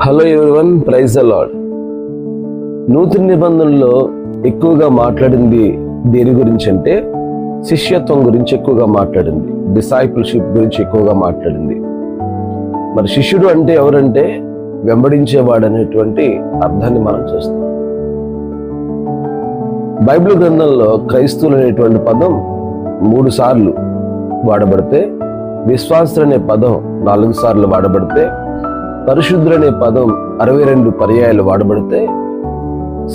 Hello everyone, praise the Lord. నూతన నిబంధనలో ఎక్కువగా మాట్లాడింది దేని గురించి అంటే శిష్యత్వం గురించి ఎక్కువగా మాట్లాడింది, డిసైపుల్షిప్ గురించి ఎక్కువగా మాట్లాడింది. మరి శిష్యుడు అంటే ఎవరంటే వెంబడించేవాడు అనేటువంటి అర్థాన్ని మనం చూస్తాం. బైబిల్ గ్రంథంలో క్రైస్తవులు అనేటువంటి పదం 3 సార్లు వాడబడితే, విశ్వాసులు అనే పదం 4 సార్లు వాడబడితే, పరిశుద్ధులు అనే పదం 62 పర్యాయాలు వాడబడితే,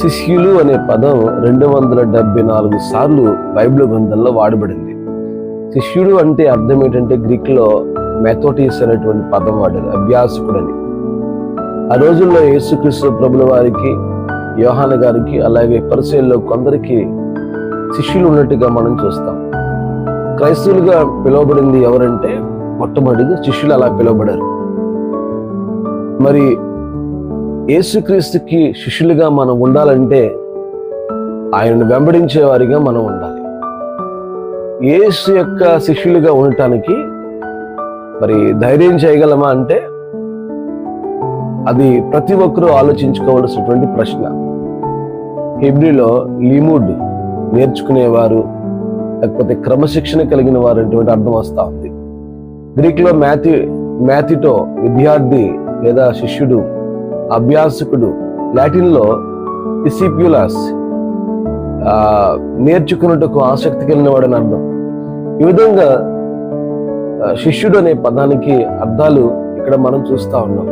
శిష్యులు అనే పదం 274 సార్లు బైబిల్ గ్రంథంలో వాడబడింది. శిష్యుడు అంటే అర్థం ఏంటంటే గ్రీక్ లో మెథోటిస్ అనేటువంటి పదం వాడారు, అభ్యాసకుడని. ఆ రోజుల్లో యేసుక్రీస్తు ప్రభుల వారికి, యోహాను గారికి, అలాగే పరిసయ్యుల్లో కొందరికి శిష్యులు ఉన్నట్టుగా మనం చూస్తాం. క్రైస్తవులుగా పిలువబడింది ఎవరంటే మొట్టమొదటిగా శిష్యులు అలా పిలువబడారు. మరి యేసుక్రీస్తుకి శిష్యులుగా మనం ఉండాలంటే ఆయనను వెంబడించే వారిగా మనం ఉండాలి. యేసు యొక్క శిష్యులుగా ఉండటానికి మరి ధైర్యం చేయగలమా అంటే అది ప్రతి ఒక్కరూ ఆలోచించుకోవాల్సినటువంటి ప్రశ్న. హెబ్రీలో లిముడ్, నేర్చుకునేవారు, లేకపోతే క్రమశిక్షణ కలిగిన వారు అనేటువంటి అర్థం వస్తూ ఉంది. గ్రీక్ లో మ్యాథిటో, విద్యార్థి లేదా శిష్యుడు, అభ్యాసకుడు. లాటిన్ లో డిసిప్యులస్, నేర్చుకున్నట్టుకు ఆసక్తి కలిగిన వాడు అని అర్థం. ఈ విధంగా శిష్యుడు అనే పదానికి అర్థాలు ఇక్కడ మనం చూస్తా ఉన్నాం.